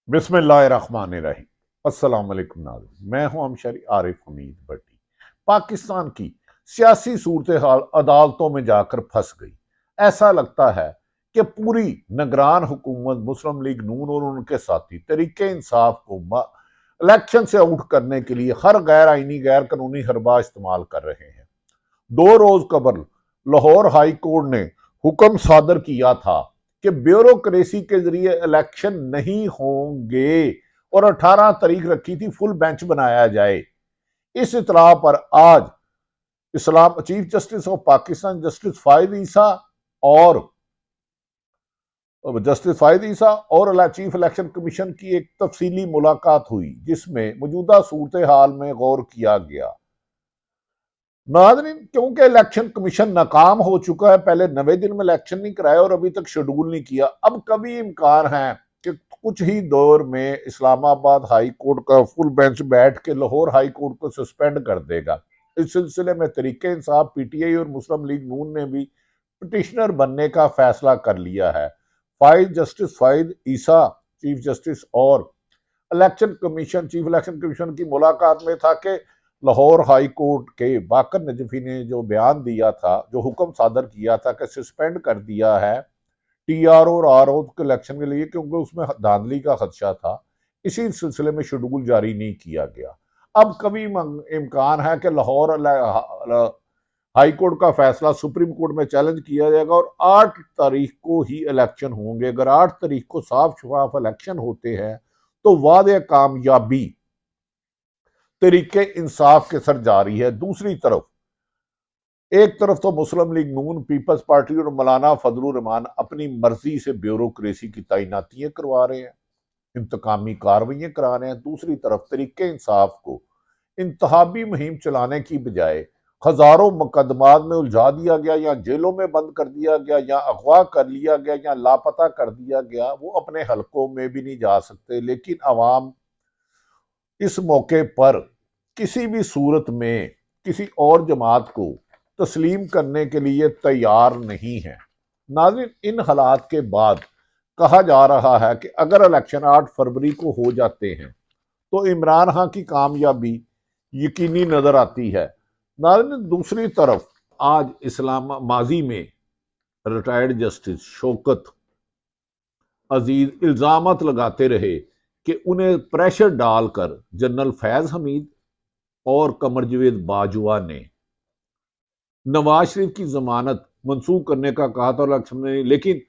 बिस्मिल्लाहिर्रहमानिर्रहीम। अस्सलाम वालेकुम नाज़रीन, मैं हूं अमशरी आरिफ हमीद भट्टी। पाकिस्तान की सियासी सूरत हाल अदालतों में जाकर फंस गई। ऐसा लगता है कि पूरी निगरान हुकूमत मुस्लिम लीग नून और उनके साथी तरीके इंसाफ को इलेक्शन से आउट करने के लिए हर गैर आईनी गैर कानूनी हरबा इस्तेमाल कर रहे हैं। 2 रोज कबल लाहौर हाई कोर्ट ने हुक्म सादर किया था कि ब्यूरोक्रेसी के जरिए इलेक्शन नहीं होंगे और 18 तारीख रखी थी फुल बेंच बनाया जाए। इस इतला पर आज इस्लाम chief justice of Pakistan justice Faez Isa और चीफ इलेक्शन कमीशन की एक तफसीली मुलाकात हुई, जिसमें मौजूदा सूरत हाल में गौर किया गया। नाज़रीन, क्योंकि इलेक्शन कमीशन नाकाम हो चुका है, पहले 90 दिन में इलेक्शन नहीं कराया और अभी तक शेड्यूल नहीं किया, अब कभी इम्कान है कि कुछ ही दौर में इस्लामाबाद हाई कोर्ट का फुल बेंच बैठ के लाहौर हाई कोर्ट को सस्पेंड कर देगा। इस सिलसिले में तरीके इंसाफ, पीटीआई और मुस्लिम लीग नून ने भी पिटिशनर बनने का फैसला कर लिया है। जस्टिस फायद ईसा चीफ जस्टिस और चीफ इलेक्शन कमीशन की मुलाकात में था कि लाहौर हाई कोर्ट के बाकर नजफी ने जो बयान दिया था, जो हुक्म सादर किया था कि सस्पेंड कर दिया है टीआरओ और आरओ के इलेक्शन के लिए, क्योंकि उसमें धांधली का खदशा था, इसी सिलसिले में शेड्यूल जारी नहीं किया गया। अब कभी इम्कान है कि लाहौर हाई कोर्ट का फैसला सुप्रीम कोर्ट में चैलेंज किया जाएगा और 8 तारीख को ही इलेक्शन होंगे। अगर 8 तारीख को साफ शफाफ इलेक्शन होते हैं तो वादे कामयाबी तरीके इंसाफ के सर जारी है। दूसरी तरफ, एक तरफ तो मुस्लिम लीग नून, पीपल्स पार्टी और मौलाना फजलुर रहमान अपनी मर्जी से ब्यूरोक्रेसी की तैनातियां करवा रहे हैं, इंतकामी कार्रवाइयां करा रहे हैं। दूसरी तरफ तरीके इंसाफ को इंतहाबी मुहिम चलाने की बजाय हजारों मुकदमात में उलझा दिया गया, या जेलों में बंद कर दिया गया, या अगवा कर लिया गया, या लापता कर दिया गया। वो अपने हलकों में भी नहीं जा सकते। लेकिन अवाम इस मौके पर किसी भी सूरत में किसी और जमात को तस्लीम करने के लिए तैयार नहीं है। नाज़रीन, इन हालात के बाद कहा जा रहा है कि अगर इलेक्शन 8 फरवरी को हो जाते हैं तो इमरान खान की कामयाबी यकीनी नजर आती है। नाज़रीन, दूसरी तरफ आज इस्लाम माजी में रिटायर्ड जस्टिस शौकत अजीज इल्जामत लगाते रहे कि उन्हें प्रेशर डालकर जनरल फैज हमीद और कमर जवेद बाजवा ने नवाज शरीफ की जमानत मंसूख करने का कहा था इलेक्शन में, लेकिन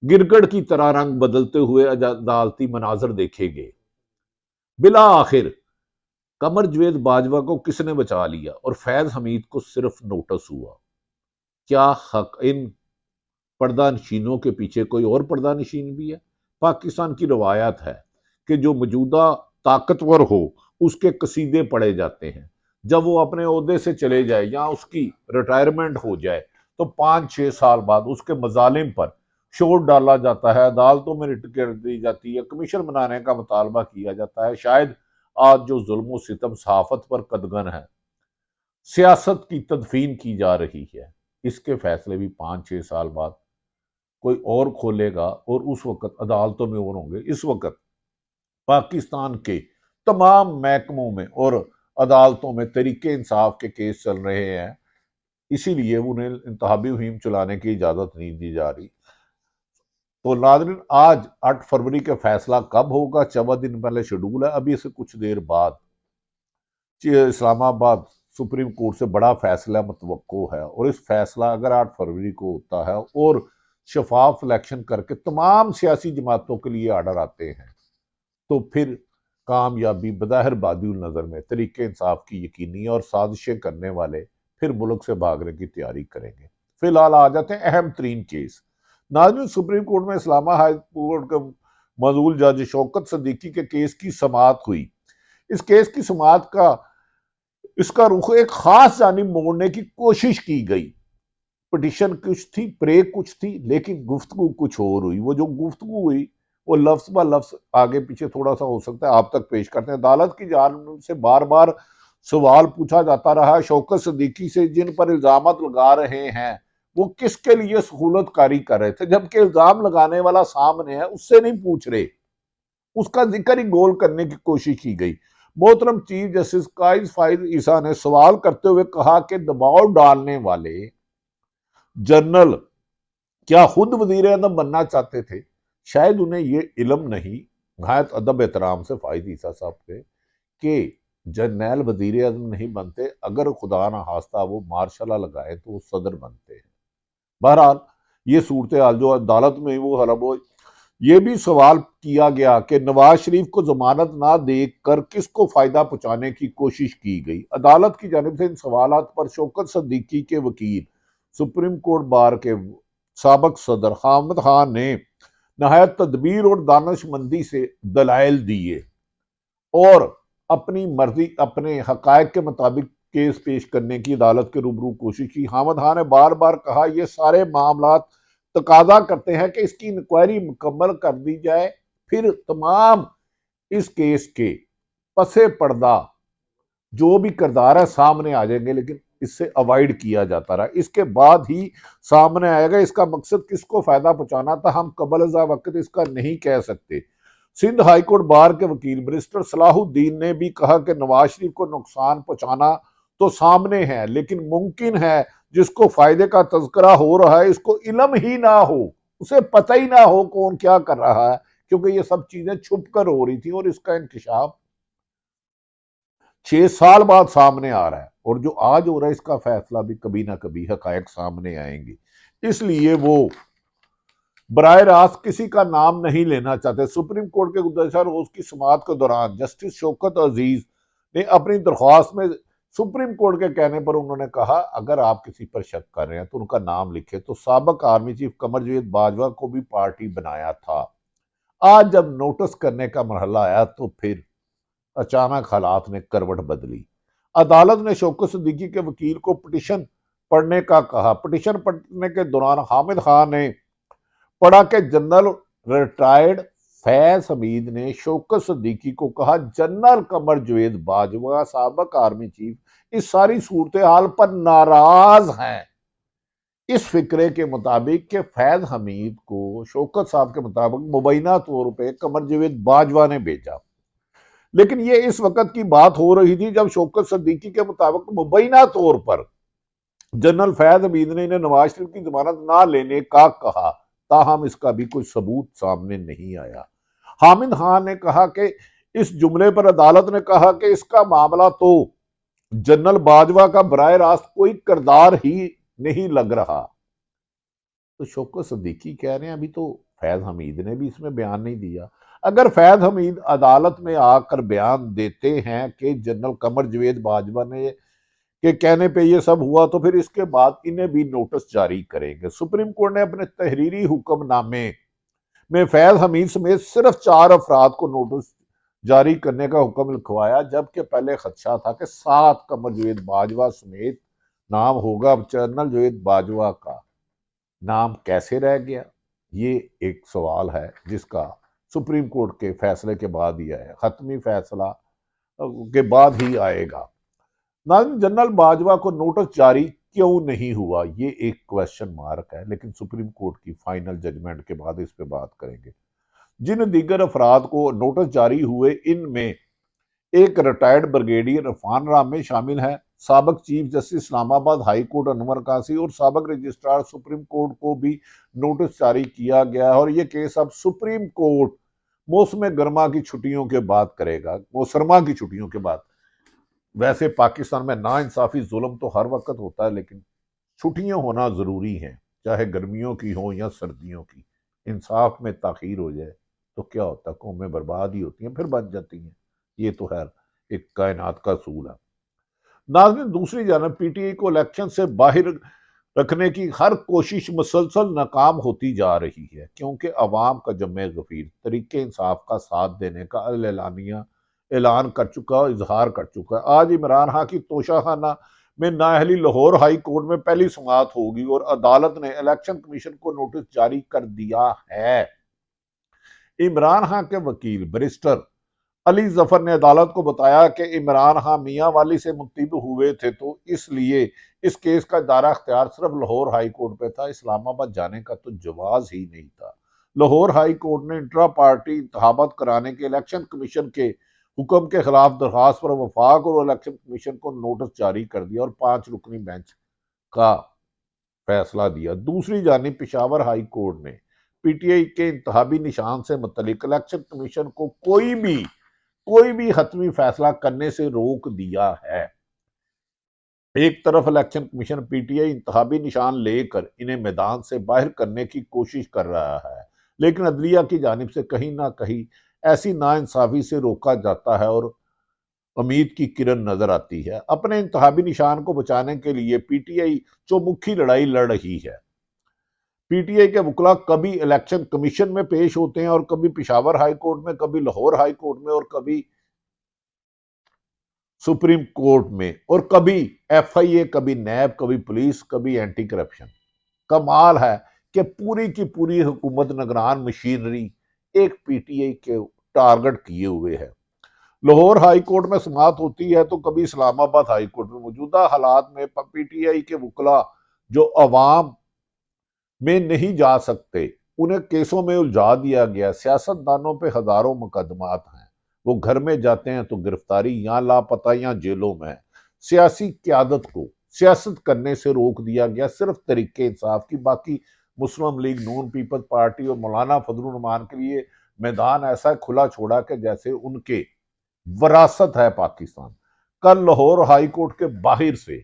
गिरगड़ की तरह रंग बदलते हुए अदालती मनाजर देखे गए। बिला आखिर कमर जवेद बाजवा को किसने बचा लिया और फैज हमीद को सिर्फ नोटिस हुआ। क्या हक इन पर्दा नशीनों के पीछे कोई और पर्दा नशीन भी है? पाकिस्तान की रवायत है कि जो मौजूदा ताकतवर हो उसके कसीदे पढ़े जाते हैं। जब वो अपने ओहदे से चले जाए या उसकी रिटायरमेंट हो जाए तो 5-6 साल बाद उसके मजालिम पर शोर डाला जाता है, अदालतों में रिट कर दी जाती है, कमीशन बनाने का मुतालबा किया जाता है। शायद आज जो जुल्म सितम सहाफत पर कदगन है, सियासत की तदफीन की जा रही है, इसके फैसले भी 5-6 साल बाद कोई और खोलेगा और उस वक्त अदालतों में और होंगे। इस वक्त पाकिस्तान के तमाम महकमों में और अदालतों में तरीके इंसाफ के केस चल रहे हैं, इसीलिए उन्हें इंतहाबी मुहिम चलाने की इजाजत नहीं दी जा रही। तो नाज़रीन, आज 8 फरवरी का फैसला कब होगा? 14 दिन पहले शेड्यूल है। अभी से कुछ देर बाद इस्लामाबाद सुप्रीम कोर्ट से बड़ा फैसला मुतवक्को है, और इस फैसला अगर 8 फरवरी को होता है और शफाफ इलेक्शन करके तमाम सियासी जमातों के लिए आर्डर आते हैं, तो फिर कामयाबी बज़ाहिर बादिउल नज़र में तरीके इंसाफ की यकीनी, और साजिशें करने वाले फिर मुल्क से भागने की तैयारी करेंगे। फिलहाल आ जाते हैं अहम तरीन केस। नाज़रीन, सुप्रीम कोर्ट में इस्लामाबाद हाई कोर्ट के मजूल जज शौकत सदीकी के केस की समाअत हुई। इस केस की समाअत का इसका रुख एक खास जानिब मोड़ने की कोशिश की गई। पिटिशन कुछ थी, प्रेक कुछ थी, लेकिन गुफ्तगू कुछ और हुई। वो जो गुफ्तगू हुई वो लफ्ज ब लफ्ज आगे पीछे थोड़ा सा हो सकता है, आप तक पेश करते हैं। अदालत की जानिब से बार बार सवाल पूछा जाता रहा शौकत सदीकी से, जिन पर इल्जाम लगा रहे हैं वो किसके लिए सहूलत कारी कर रहे थे, जबकि इल्जाम लगाने वाला सामने है, उससे नहीं पूछ रहे। उसका जिक्र ही गोल करने की कोशिश की गई। मोहतरम चीफ जस्टिस काइज फाइज ईसा ने सवाल करते हुए कहा कि दबाव डालने वाले जनरल क्या खुद वजीर आजम बनना चाहते थे? शायद उन्हें ये इल्म नहीं, नहायत अदब एहतराम से फाइज ईसा साहब थे, कि जर्नैल वजीर आजम नहीं बनते, अगर खुदा ना खास्ता वो मार्शल लगाए तो वो सदर बनते हैं। बहरहाल ये सूरत हाल जो अदालत में वो हलब हो, ये भी सवाल किया गया कि नवाज शरीफ को जमानत ना देकर किसको फायदा पहुंचाने की कोशिश की गई। अदालत की जानिब से इन सवालात पर शौकत सदीकी के वकील सुप्रीम कोर्ट बार के साबिक सदर हामिद खान ने नहायत तदबीर और दानशमंदी से दलाइल दिए और अपनी मर्जी अपने हकायक के मुताबिक केस पेश करने की अदालत के रूबरू कोशिश की। हामिद खान ने बार बार कहा ये सारे मामला तकाजा करते हैं कि इसकी इंक्वायरी मुकम्मल कर दी जाए, फिर तमाम इस केस के पसे पर्दा जो भी किरदार है सामने आ जाएंगे, लेकिन इससे अवॉइड किया जाता रहा। इसके बाद ही सामने आएगा इसका मकसद किसको फायदा पहुंचाना था, हम कबल अज़ा वक्त इसका नहीं कह सकते। सिंध हाईकोर्ट बार के वकील बैरिस्टर सलाहुद्दीन ने भी कहा कि नवाज शरीफ को नुकसान पहुंचाना तो सामने है, लेकिन मुमकिन है जिसको फायदे का तज़किरा हो रहा है इसको इल्म ही ना हो, उसे पता ही ना हो कौन क्या कर रहा है, क्योंकि ये सब चीजें छुप कर हो रही थी और इसका इंकशाफ 6 साल बाद सामने आ रहा है। और जो आज हो रहा है इसका फैसला भी कभी ना कभी हकायक सामने आएंगे। इसलिए वो बराह रास्त किसी का नाम नहीं लेना चाहते। सुप्रीम कोर्ट के गुज़श्ता रोज की समाअत के दौरान जस्टिस शौकत अजीज ने अपनी दरख्वास्त में सुप्रीम कोर्ट के कहने पर उन्होंने कहा अगर आप किसी पर शक कर रहे हैं तो उनका नाम लिखे, तो साबिक आर्मी चीफ कमर जवेद बाजवा को भी पार्टी बनाया था। आज जब नोटिस करने का मरहला आया तो फिर अचानक हालात ने करवट बदली। अदालत ने शौकत सिद्दीकी के वकील को पिटीशन पढ़ने का कहा। पिटीशन पढ़ने के दौरान हामिद खान ने पढ़ा कि जनरल रिटायर्ड फैज हमीद ने शौकत सिद्दीकी को कहा जनरल कमर जवेद बाजवा साबिक आर्मी चीफ इस सारी सूरत हाल पर नाराज हैं, इस फिक्रे के मुताबिक कि फैज हमीद को शौकत साहब के मुताबिक मुबैना तौर पर कमर जवेद बाजवा ने भेजा। लेकिन ये इस वक्त की बात हो रही थी जब शौकत सिद्दीकी के मुताबिक मुबैना तौर पर जनरल फैज हमीद ने इन्हें नवाज शरीफ की जमानत ना लेने का कहा, ताहम इसका भी कोई सबूत सामने नहीं आया। हामिद खान ने कहा कि इस जुमले पर अदालत ने कहा कि इसका मामला तो जनरल बाजवा का बराह रास्त कोई किरदार ही नहीं लग रहा। तो शौकत सिद्दीकी कह रहे हैं अभी तो फैज हमीद ने भी इसमें बयान नहीं दिया। अगर फैज हमीद अदालत में आकर बयान देते हैं कि जनरल कमर जवेद बाजवा ने के कहने पे ये सब हुआ, तो फिर इसके बाद इन्हें भी नोटिस जारी करेंगे। सुप्रीम कोर्ट ने अपने तहरीरी हुक्मनामे में फैज हमीद समेत सिर्फ 4 अफराद को नोटिस जारी करने का हुक्म लिखवाया, जबकि पहले खदशा था कि 7 कमर जवेद बाजवा समेत नाम होगा। अब जनरल जवेद बाजवा का नाम कैसे रह गया, ये एक सवाल है जिसका सुप्रीम कोर्ट के फैसले के बाद ही आया, खत्मी फैसला के बाद ही आएगा। जनरल बाजवा को नोटिस जारी क्यों नहीं हुआ, ये एक क्वेश्चन मार्क है, लेकिन सुप्रीम कोर्ट की फाइनल जजमेंट के बाद इस पे बात करेंगे। जिन दीगर अफराद को नोटिस जारी हुए इनमें एक रिटायर्ड ब्रिगेडियर इरफान रामी शामिल है। साबिक chief justice Islamabad high court Anwar कासी और साबिक रजिस्ट्रार सुप्रीम कोर्ट को भी नोटिस जारी किया गया है और ये केस अब सुप्रीम कोर्ट मौसम गर्मा की छुट्टियों के बाद करेगा, मौसरमा की छुट्टियों के बाद। वैसे पाकिस्तान में नाइंसाफी जुल्म तो हर वक्त होता है, लेकिन छुट्टियां होना जरूरी हैं, चाहे गर्मियों की हो या सर्दियों की। इंसाफ में ताखीर हो जाए तो क्या होता है, कौमें बर्बाद ही होती हैं, फिर बच जाती हैं। ये तो है एक कायनात का असूल है। नाज़रीन, दूसरी जानब पीटीआई को इलेक्शन से बाहर रखने की हर कोशिश मुसलसल नाकाम होती जा रही है, क्योंकि अवाम का जमे गफीर तरीके इंसाफ का साथ देने का एलानिया ऐलान कर चुका, इजहार कर चुका है। आज इमरान खान की तोशाखाना में नाअहली लाहौर हाई कोर्ट में पहली सुनवात होगी और अदालत ने इलेक्शन कमीशन को नोटिस जारी कर दिया है। इमरान खान के वकील बैरिस्टर अली जफर ने अदालत को बताया कि इमरान खान मियां वाली से मुंतब हुए थे, तो इसलिए इस केस का दायरा अख्तियार सिर्फ लाहौर हाई कोर्ट पे था, इस्लामाबाद जाने का तो जवाज ही नहीं था। लाहौर हाई कोर्ट ने इंट्रा पार्टी इंतखाबात कराने के इलेक्शन कमीशन के हुक्म के खिलाफ दरखास्त पर वफाक और इलेक्शन कमीशन को नोटिस जारी कर दिया और 5 रुकनी बेंच का फैसला दिया। दूसरी जानिब पेशावर हाई कोर्ट ने पीटीआई के इंतखाबी निशान से मुतल्लिक इलेक्शन कमीशन को कोई भी हतमी फैसला करने से रोक दिया है। एक तरफ इलेक्शन कमीशन पीटीआई इंतखाबी निशान लेकर इन्हें मैदान से बाहर करने की कोशिश कर रहा है, लेकिन अदलिया की जानिब से कहीं ना कहीं ऐसी नाइंसाफी से रोका जाता है और उम्मीद की किरण नजर आती है। अपने इंतखाबी निशान को बचाने के लिए पीटीआई चौमुखी लड़ाई लड़ रही है। पीटीआई के वकला कभी इलेक्शन कमीशन में पेश होते हैं और कभी पेशावर हाई कोर्ट में, कभी लाहौर हाई कोर्ट में और कभी सुप्रीम कोर्ट में, और कभी एफआईए, कभी नैब, कभी पुलिस, कभी एंटी करप्शन। कमाल है कि पूरी की पूरी हुकूमत निगरान मशीनरी एक पीटीआई के टारगेट किए हुए है। लाहौर हाई कोर्ट में समाअत होती है तो कभी इस्लामाबाद हाई कोर्ट में। मौजूदा हालात में पीटीआई के वकला जो अवाम में नहीं जा सकते, उन्हें केसों में उलझा दिया गया। सियासतदानों पे हजारों मुकदमात हैं, वो घर में जाते हैं तो गिरफ्तारी, या लापता या जेलों में। सियासी क्यादत को सियासत करने से रोक दिया गया सिर्फ तरीके इंसाफ की। बाकी मुस्लिम लीग, नून पीपल्स पार्टी और मौलाना फजलुर रहमान के लिए मैदान ऐसा खुला छोड़ा कि जैसे उनके विरासत है पाकिस्तान। कल लाहौर हाई कोर्ट के बाहर से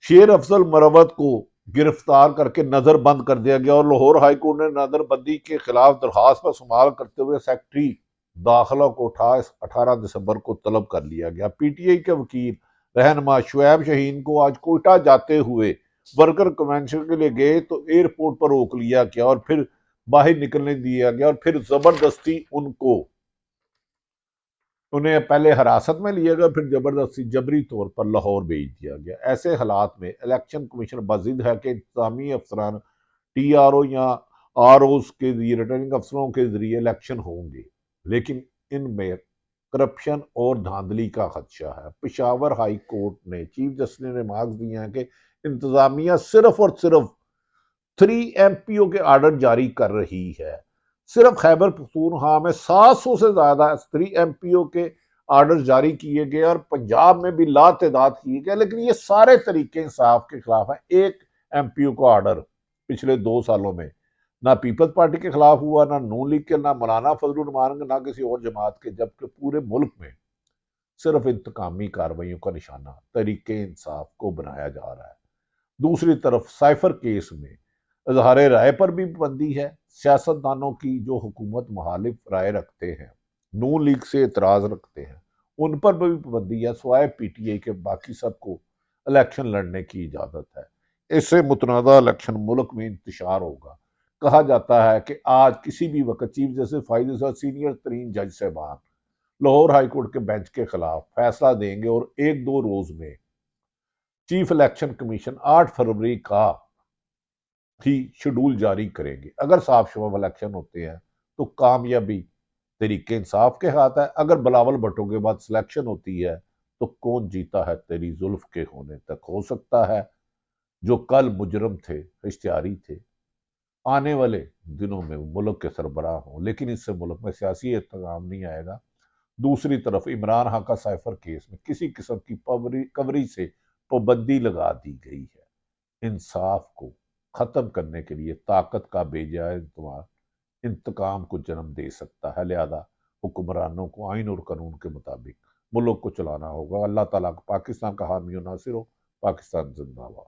शेर अफजल मरवत को गिरफ्तार करके नजर बंद कर दिया गया और लाहौर हाई कोर्ट ने नजरबंदी के खिलाफ दरखास्त पर सुमाल करते हुए सेक्रेटरी दाखिला को 18 दिसंबर को तलब कर लिया गया। पीटीआई के वकील रहनुमा शुएब शाहीन को आज कोयटा जाते हुए वर्कर कन्वेंशन के लिए गए तो एयरपोर्ट पर रोक लिया गया और फिर बाहर निकलने दिया गया और फिर जबरदस्ती उन्हें पहले हिरासत में लिया गया, फिर जबरदस्ती जबरी तौर पर लाहौर भेज दिया गया। ऐसे हालात में इलेक्शन कमीशन बाजिद है कि इंतजामी अफसरान टीआरओ या आरओ के जरिए, रिटर्निंग अफसरों के जरिए इलेक्शन होंगे, लेकिन इनमें करप्शन और धांधली का खदशा है। पेशावर हाई कोर्ट ने चीफ जस्टिस ने रिमार्क्स दिए हैं कि इंतजामिया सिर्फ और सिर्फ 3 MPO के आर्डर जारी कर रही है। सिर्फ खैबर पख्तूनख्वा में 700 से ज्यादा 3 MPO के आर्डर जारी किए गए और पंजाब में भी लातेदाद किए गए, लेकिन ये सारे तरीके इंसाफ के खिलाफ है। एक MPO को आर्डर पिछले 2 सालों में ना पीपल्स पार्टी के खिलाफ हुआ, ना नून लीग के, ना मौलाना फजलुर रहमान, ना किसी और जमात के, जबकि पूरे मुल्क में सिर्फ इंतकामी कार्रवाइयों का निशाना तरीके इंसाफ को बनाया जा रहा है। दूसरी तरफ साइफर केस में इजहार राय पर भी पाबंदी है। सियासतदानों की जो हुकूमत मुखालिफ राय रखते हैं, नून लीग से एतराज रखते हैं, उन पर भी पाबंदी है। स्वाय पीटीआई के बाकी सबको इलेक्शन लड़ने की इजाजत है। इससे मुतनाज़ा इलेक्शन मुल्क में इंतशार होगा। कहा जाता है कि आज किसी भी वक्त चीफ जस्टिस फाइज अहमद सीनियर तरीन जज साहबान लाहौर हाईकोर्ट के बेंच के खिलाफ फैसला देंगे और 1-2 रोज में चीफ इलेक्शन कमीशन 8 फरवरी का ही शेड्यूल जारी करेंगे। अगर साफ शफाफ इलेक्शन होते हैं तो कामयाबी तरीके इंसाफ के हाथ है। अगर बिलावल भुट्टो के बाद सिलेक्शन होती है तो कौन जीता है तेरी जुल्फ के होने तक। हो सकता है जो कल मुजरम थे, इश्तिहारी थे, आने वाले दिनों में मुल्क के सरबराह हों, लेकिन इससे मुल्क में सियासी इंतजाम नहीं आएगा। दूसरी तरफ इमरान खान का साइफर केस में किसी किस्म की कवरेज से पाबंदी लगा दी गई है। इंसाफ को खत्म करने के लिए ताकत का बेजाय इस्तेमाल इंतकाम को जन्म दे सकता है। लिहाजा हुक्मरानों को आइन और कानून के मुताबिक मुल्क को चलाना होगा। अल्लाह ताला पाकिस्तान का हामी और नासिर हो। पाकिस्तान जिंदाबाद।